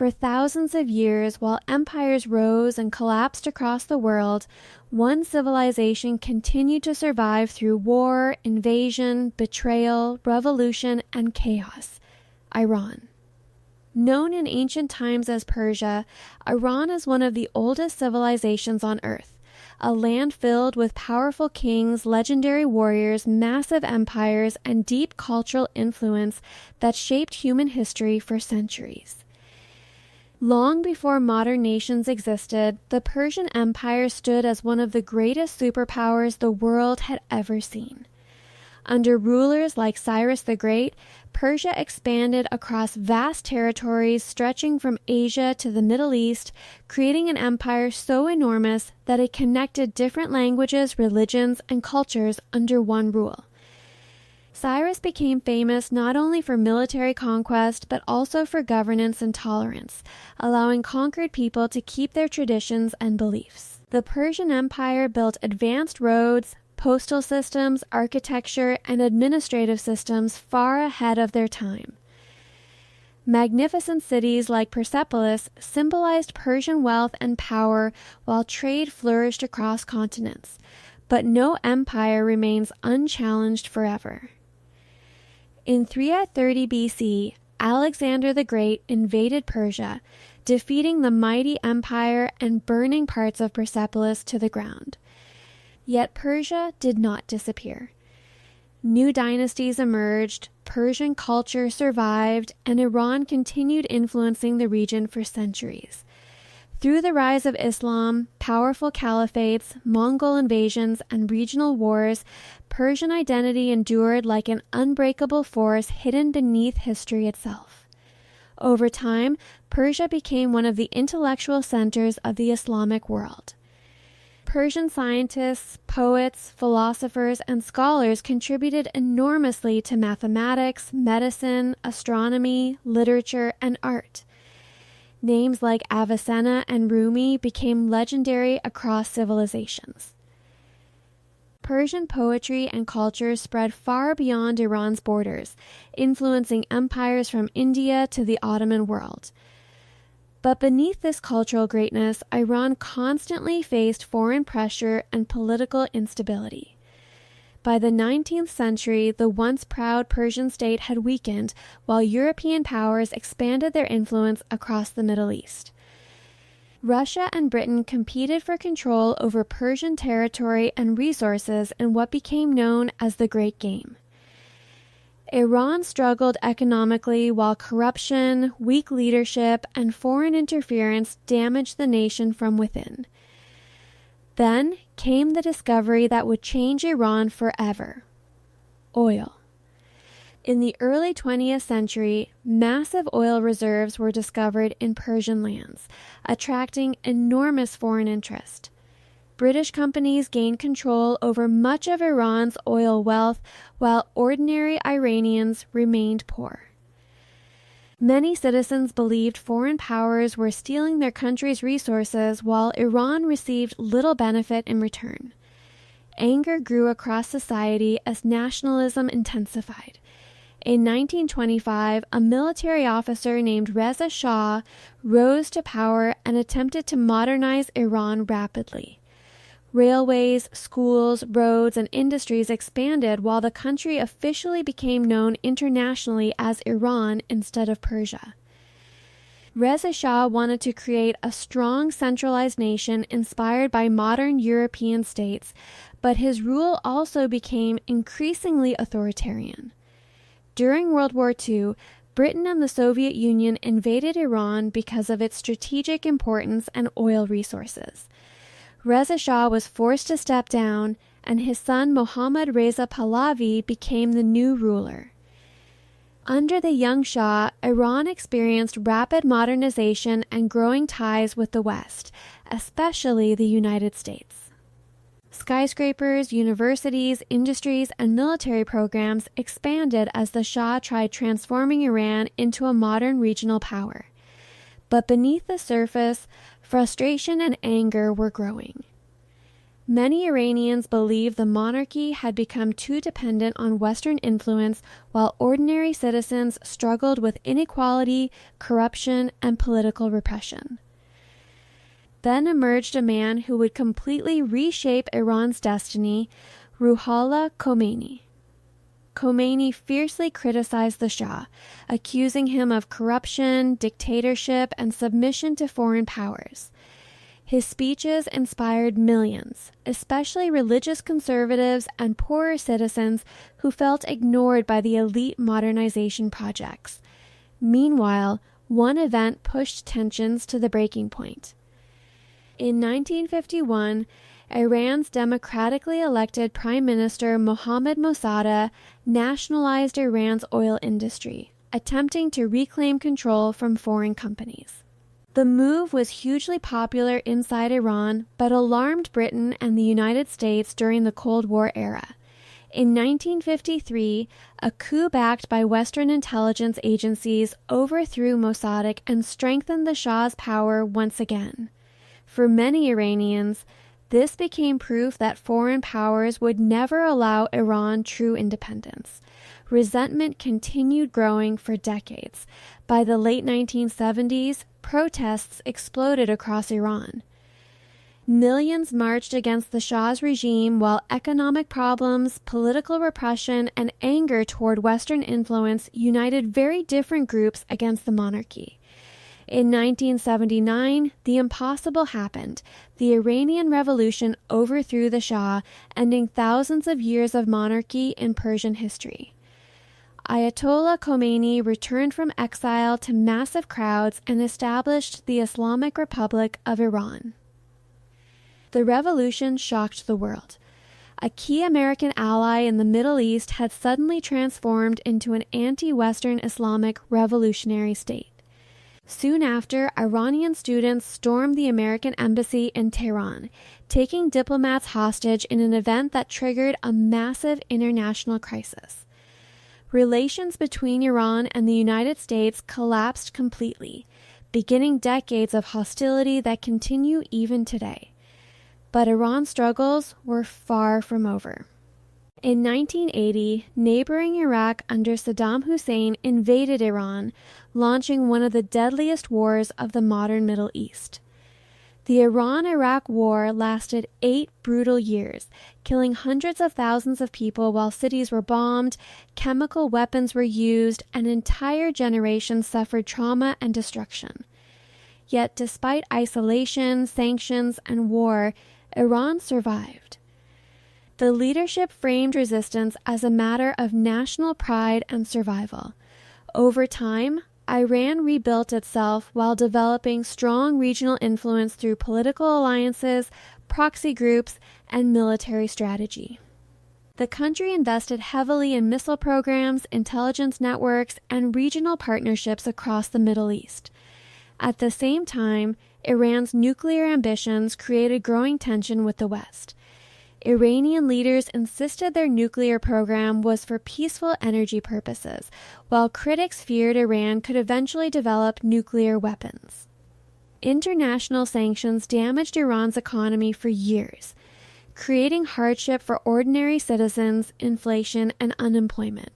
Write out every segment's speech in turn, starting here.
For thousands of years, while empires rose and collapsed across the world, one civilization continued to survive through war, invasion, betrayal, revolution, and chaos: Iran. Known in ancient times as Persia, Iran is one of the oldest civilizations on Earth, a land filled with powerful kings, legendary warriors, massive empires, and deep cultural influence that shaped human history for centuries. Long before modern nations existed, the Persian Empire stood as one of the greatest superpowers the world had ever seen. Under rulers like Cyrus the Great, Persia expanded across vast territories stretching from Asia to the Middle East, creating an empire so enormous that it connected different languages, religions, and cultures under one rule. Cyrus became famous not only for military conquest, but also for governance and tolerance, allowing conquered people to keep their traditions and beliefs. The Persian Empire built advanced roads, postal systems, architecture, and administrative systems far ahead of their time. Magnificent cities like Persepolis symbolized Persian wealth and power, while trade flourished across continents. But no empire remains unchallenged forever. In 330 BC, Alexander the Great invaded Persia, defeating the mighty empire and burning parts of Persepolis to the ground. Yet Persia did not disappear. New dynasties emerged, Persian culture survived, and Iran continued influencing the region for centuries. Through the rise of Islam, powerful caliphates, Mongol invasions, and regional wars, Persian identity endured like an unbreakable force hidden beneath history itself. Over time, Persia became one of the intellectual centers of the Islamic world. Persian scientists, poets, philosophers, and scholars contributed enormously to mathematics, medicine, astronomy, literature, and art. Names like Avicenna and Rumi became legendary across civilizations. Persian poetry and culture spread far beyond Iran's borders, influencing empires from India to the Ottoman world. But beneath this cultural greatness, Iran constantly faced foreign pressure and political instability. By the 19th century, the once proud Persian state had weakened, while European powers expanded their influence across the Middle East. Russia and Britain competed for control over Persian territory and resources in what became known as the Great Game. Iran struggled economically while corruption, weak leadership, and foreign interference damaged the nation from within. Then came the discovery that would change Iran forever: oil. In the early 20th century, massive oil reserves were discovered in Persian lands, attracting enormous foreign interest. British companies gained control over much of Iran's oil wealth, while ordinary Iranians remained poor. Many citizens believed foreign powers were stealing their country's resources, while Iran received little benefit in return. Anger grew across society as nationalism intensified. In 1925, a military officer named Reza Shah rose to power and attempted to modernize Iran rapidly. Railways, schools, roads, and industries expanded, while the country officially became known internationally as Iran instead of Persia. Reza Shah wanted to create a strong centralized nation inspired by modern European states, but his rule also became increasingly authoritarian. During World War II, Britain and the Soviet Union invaded Iran because of its strategic importance and oil resources. Reza Shah was forced to step down, and his son Mohammad Reza Pahlavi became the new ruler. Under the young Shah, Iran experienced rapid modernization and growing ties with the West, especially the United States. Skyscrapers, universities, industries, and military programs expanded as the Shah tried transforming Iran into a modern regional power. But beneath the surface, frustration and anger were growing. Many Iranians believe the monarchy had become too dependent on Western influence, while ordinary citizens struggled with inequality, corruption, and political repression. Then emerged a man who would completely reshape Iran's destiny, Ruhollah Khomeini. Khomeini fiercely criticized the Shah, accusing him of corruption, dictatorship, and submission to foreign powers. His speeches inspired millions, especially religious conservatives and poorer citizens who felt ignored by the elite modernization projects. Meanwhile, one event pushed tensions to the breaking point. In 1951, Iran's democratically elected Prime Minister Mohammad Mossadegh nationalized Iran's oil industry, attempting to reclaim control from foreign companies. The move was hugely popular inside Iran, but alarmed Britain and the United States during the Cold War era. In 1953, a coup backed by Western intelligence agencies overthrew Mossadegh and strengthened the Shah's power once again. For many Iranians, this became proof that foreign powers would never allow Iran true independence. Resentment continued growing for decades. By the late 1970s, protests exploded across Iran. Millions marched against the Shah's regime, while economic problems, political repression, and anger toward Western influence united very different groups against the monarchy. In 1979, the impossible happened. The Iranian Revolution overthrew the Shah, ending thousands of years of monarchy in Persian history. Ayatollah Khomeini returned from exile to massive crowds and established the Islamic Republic of Iran. The revolution shocked the world. A key American ally in the Middle East had suddenly transformed into an anti-Western Islamic revolutionary state. Soon after, Iranian students stormed the American embassy in Tehran, taking diplomats hostage in an event that triggered a massive international crisis. Relations between Iran and the United States collapsed completely, beginning decades of hostility that continue even today. But Iran's struggles were far from over. In 1980, neighboring Iraq under Saddam Hussein invaded Iran, launching one of the deadliest wars of the modern Middle East. The Iran-Iraq War lasted 8 brutal years, killing hundreds of thousands of people while cities were bombed, chemical weapons were used, and entire generations suffered trauma and destruction. Yet despite isolation, sanctions, and war, Iran survived. The leadership framed resistance as a matter of national pride and survival. Over time, Iran rebuilt itself while developing strong regional influence through political alliances, proxy groups, and military strategy. The country invested heavily in missile programs, intelligence networks, and regional partnerships across the Middle East. At the same time, Iran's nuclear ambitions created growing tension with the West. Iranian leaders insisted their nuclear program was for peaceful energy purposes, while critics feared Iran could eventually develop nuclear weapons. International sanctions damaged Iran's economy for years, creating hardship for ordinary citizens, inflation, and unemployment.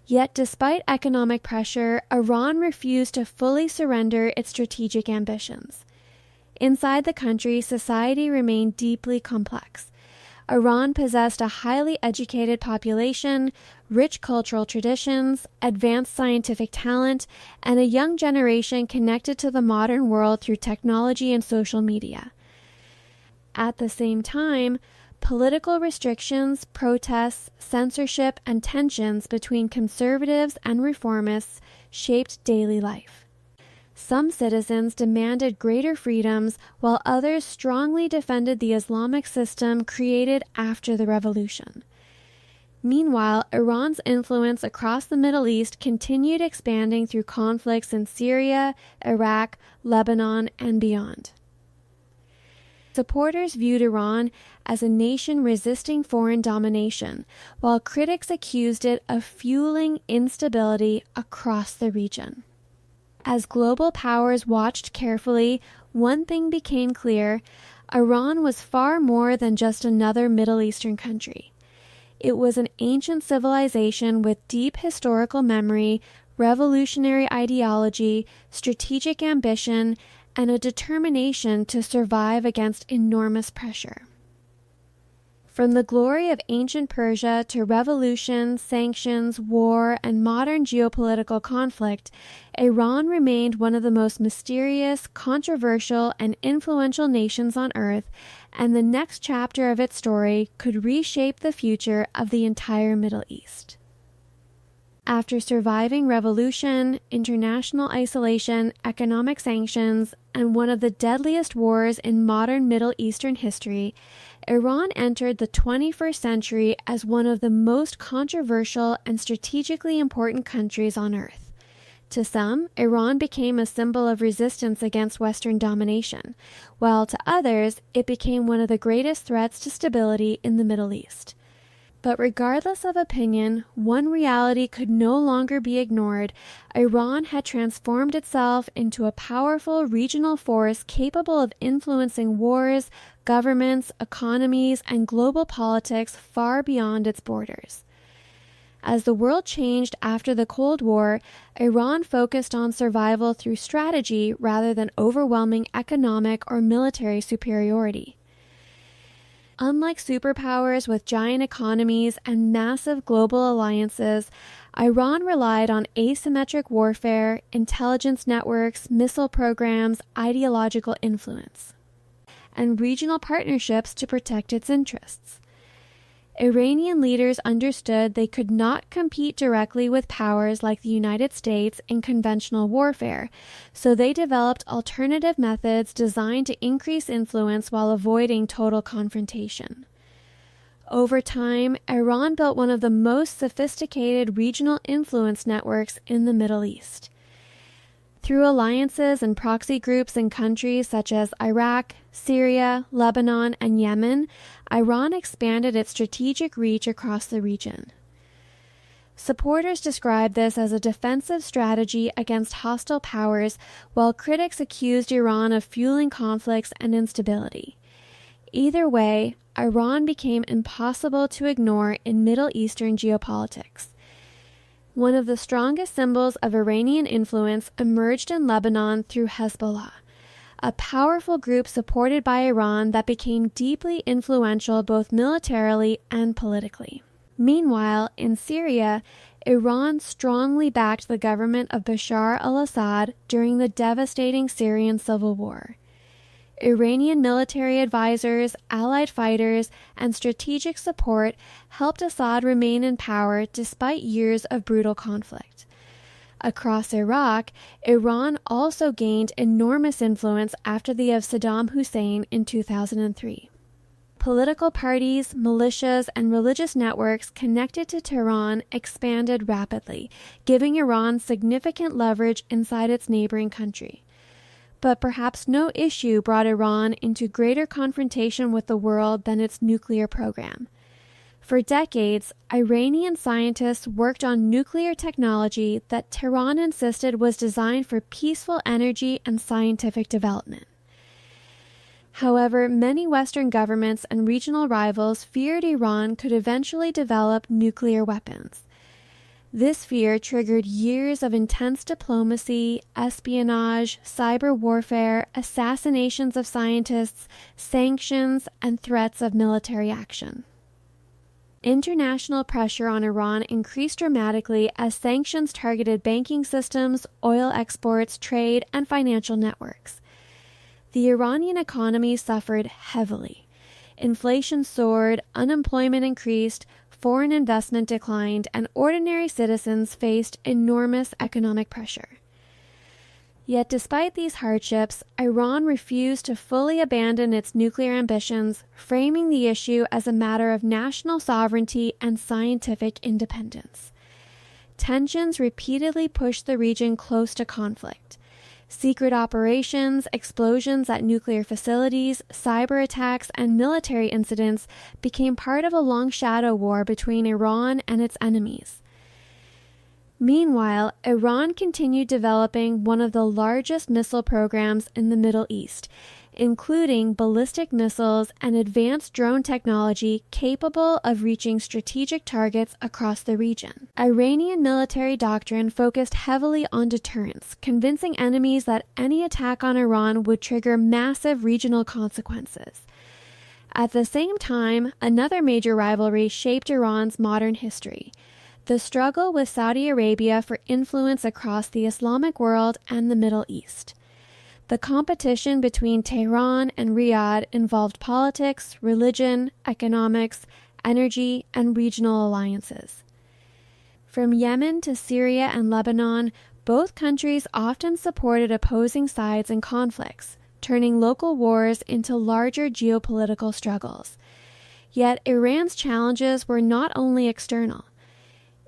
Yet despite economic pressure, Iran refused to fully surrender its strategic ambitions. Inside the country, society remained deeply complex. Iran possessed a highly educated population, rich cultural traditions, advanced scientific talent, and a young generation connected to the modern world through technology and social media. At the same time, political restrictions, protests, censorship, and tensions between conservatives and reformists shaped daily life. Some citizens demanded greater freedoms, while others strongly defended the Islamic system created after the revolution. Meanwhile, Iran's influence across the Middle East continued expanding through conflicts in Syria, Iraq, Lebanon, and beyond. Supporters viewed Iran as a nation resisting foreign domination, while critics accused it of fueling instability across the region. As global powers watched carefully, one thing became clear: Iran was far more than just another Middle Eastern country. It was an ancient civilization with deep historical memory, revolutionary ideology, strategic ambition, and a determination to survive against enormous pressure. From the glory of ancient Persia to revolution, sanctions, war, and modern geopolitical conflict, Iran remained one of the most mysterious, controversial, and influential nations on earth, and the next chapter of its story could reshape the future of the entire Middle East. After surviving revolution, international isolation, economic sanctions, and one of the deadliest wars in modern Middle Eastern history, Iran entered the 21st century as one of the most controversial and strategically important countries on earth. To some, Iran became a symbol of resistance against Western domination, while to others, it became one of the greatest threats to stability in the Middle East. But regardless of opinion, one reality could no longer be ignored. Iran had transformed itself into a powerful regional force capable of influencing wars, governments, economies, and global politics far beyond its borders. As the world changed after the Cold War, Iran focused on survival through strategy rather than overwhelming economic or military superiority. Unlike superpowers with giant economies and massive global alliances, Iran relied on asymmetric warfare, intelligence networks, missile programs, ideological influence, and regional partnerships to protect its interests. Iranian leaders understood they could not compete directly with powers like the United States in conventional warfare, so they developed alternative methods designed to increase influence while avoiding total confrontation. Over time, Iran built one of the most sophisticated regional influence networks in the Middle East. Through alliances and proxy groups in countries such as Iraq, Syria, Lebanon, and Yemen, Iran expanded its strategic reach across the region. Supporters describe this as a defensive strategy against hostile powers, while critics accused Iran of fueling conflicts and instability. Either way, Iran became impossible to ignore in Middle Eastern geopolitics. One of the strongest symbols of Iranian influence emerged in Lebanon through Hezbollah, a powerful group supported by Iran that became deeply influential both militarily and politically. Meanwhile, in Syria, Iran strongly backed the government of Bashar al-Assad during the devastating Syrian civil war. Iranian military advisors, allied fighters, and strategic support helped Assad remain in power despite years of brutal conflict. Across Iraq, Iran also gained enormous influence after the of Saddam Hussein in 2003. Political parties, militias, and religious networks connected to Tehran expanded rapidly, giving Iran significant leverage inside its neighboring country. But perhaps no issue brought Iran into greater confrontation with the world than its nuclear program. For decades, Iranian scientists worked on nuclear technology that Tehran insisted was designed for peaceful energy and scientific development. However, many Western governments and regional rivals feared Iran could eventually develop nuclear weapons. This fear triggered years of intense diplomacy, espionage, cyber warfare, assassinations of scientists, sanctions, and threats of military action. International pressure on Iran increased dramatically as sanctions targeted banking systems, oil exports, trade, and financial networks. The Iranian economy suffered heavily. Inflation soared, unemployment increased, foreign investment declined, and ordinary citizens faced enormous economic pressure. Yet despite these hardships, Iran refused to fully abandon its nuclear ambitions, framing the issue as a matter of national sovereignty and scientific independence. Tensions repeatedly pushed the region close to conflict. Secret operations, explosions at nuclear facilities, cyber attacks, and military incidents became part of a long shadow war between Iran and its enemies. Meanwhile, Iran continued developing one of the largest missile programs in the Middle East, including ballistic missiles and advanced drone technology capable of reaching strategic targets across the region. Iranian military doctrine focused heavily on deterrence, convincing enemies that any attack on Iran would trigger massive regional consequences. At the same time, another major rivalry shaped Iran's modern history: the struggle with Saudi Arabia for influence across the Islamic world and the Middle East. The competition between Tehran and Riyadh involved politics, religion, economics, energy, and regional alliances. From Yemen to Syria and Lebanon, both countries often supported opposing sides in conflicts, turning local wars into larger geopolitical struggles. Yet Iran's challenges were not only external.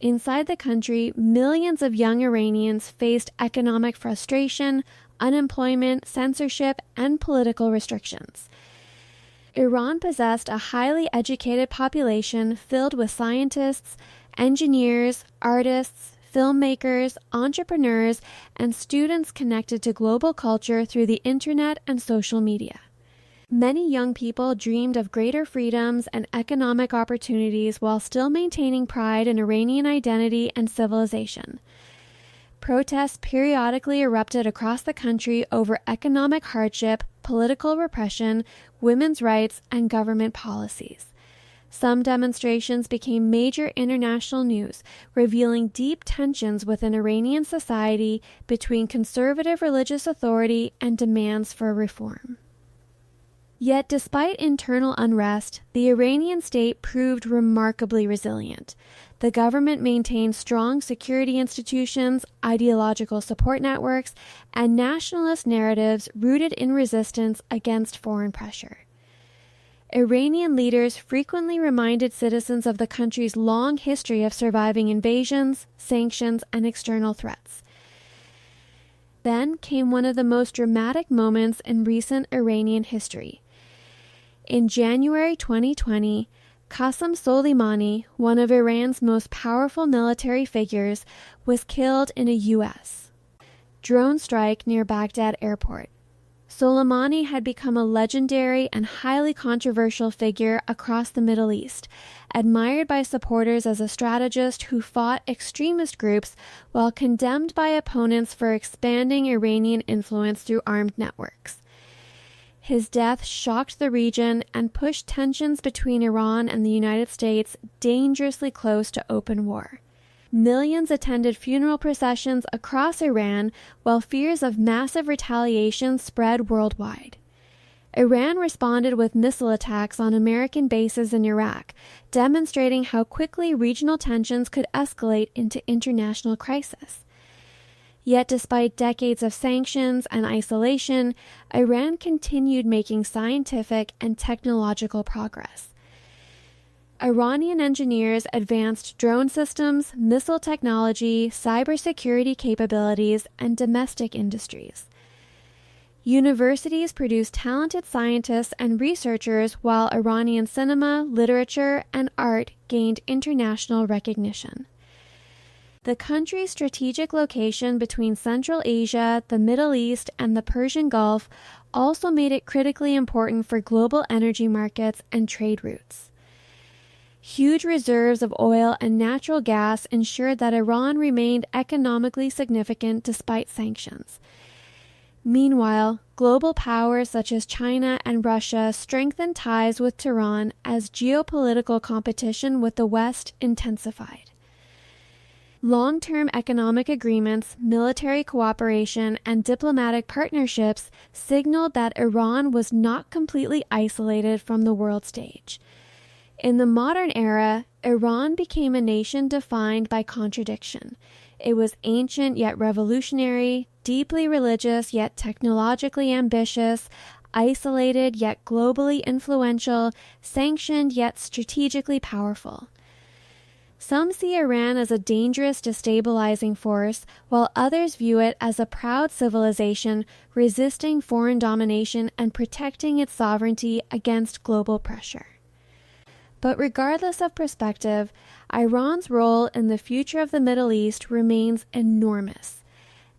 Inside the country, millions of young Iranians faced economic frustration, unemployment, censorship, and political restrictions. Iran possessed a highly educated population filled with scientists, engineers, artists, filmmakers, entrepreneurs, and students connected to global culture through the internet and social media. Many young people dreamed of greater freedoms and economic opportunities while still maintaining pride in Iranian identity and civilization. Protests periodically erupted across the country over economic hardship, political repression, women's rights, and government policies. Some demonstrations became major international news, revealing deep tensions within Iranian society between conservative religious authority and demands for reform. Yet, despite internal unrest, the Iranian state proved remarkably resilient. The government maintained strong security institutions, ideological support networks, and nationalist narratives rooted in resistance against foreign pressure. Iranian leaders frequently reminded citizens of the country's long history of surviving invasions, sanctions, and external threats. Then came one of the most dramatic moments in recent Iranian history. In January 2020, Qasem Soleimani, one of Iran's most powerful military figures, was killed in a U.S. drone strike near Baghdad airport. Soleimani had become a legendary and highly controversial figure across the Middle East, admired by supporters as a strategist who fought extremist groups while condemned by opponents for expanding Iranian influence through armed networks. His death shocked the region and pushed tensions between Iran and the United States dangerously close to open war. Millions attended funeral processions across Iran, while fears of massive retaliation spread worldwide. Iran responded with missile attacks on American bases in Iraq, demonstrating how quickly regional tensions could escalate into international crisis. Yet despite decades of sanctions and isolation, Iran continued making scientific and technological progress. Iranian engineers advanced drone systems, missile technology, cybersecurity capabilities, and domestic industries. Universities produced talented scientists and researchers, while Iranian cinema, literature, and art gained international recognition. The country's strategic location between Central Asia, the Middle East, and the Persian Gulf also made it critically important for global energy markets and trade routes. Huge reserves of oil and natural gas ensured that Iran remained economically significant despite sanctions. Meanwhile, global powers such as China and Russia strengthened ties with Tehran as geopolitical competition with the West intensified. Long-term economic agreements, military cooperation, and diplomatic partnerships signaled that Iran was not completely isolated from the world stage. In the modern era, Iran became a nation defined by contradiction. It was ancient yet revolutionary, deeply religious yet technologically ambitious, isolated yet globally influential, sanctioned yet strategically powerful. Some see Iran as a dangerous, destabilizing force, while others view it as a proud civilization resisting foreign domination and protecting its sovereignty against global pressure. But regardless of perspective, Iran's role in the future of the Middle East remains enormous.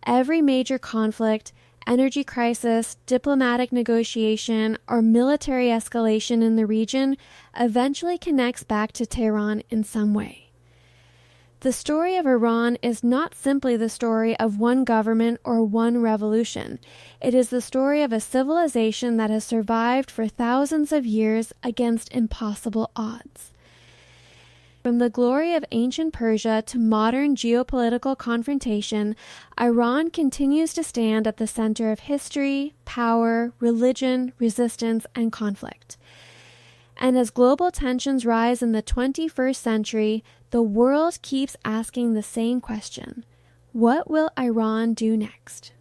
Every major conflict, energy crisis, diplomatic negotiation, or military escalation in the region eventually connects back to Tehran in some way. The story of Iran is not simply the story of one government or one revolution. It is the story of a civilization that has survived for thousands of years against impossible odds. From the glory of ancient Persia to modern geopolitical confrontation, Iran continues to stand at the center of history, power, religion, resistance, and conflict. And as global tensions rise in the 21st century, the world keeps asking the same question: what will Iran do next?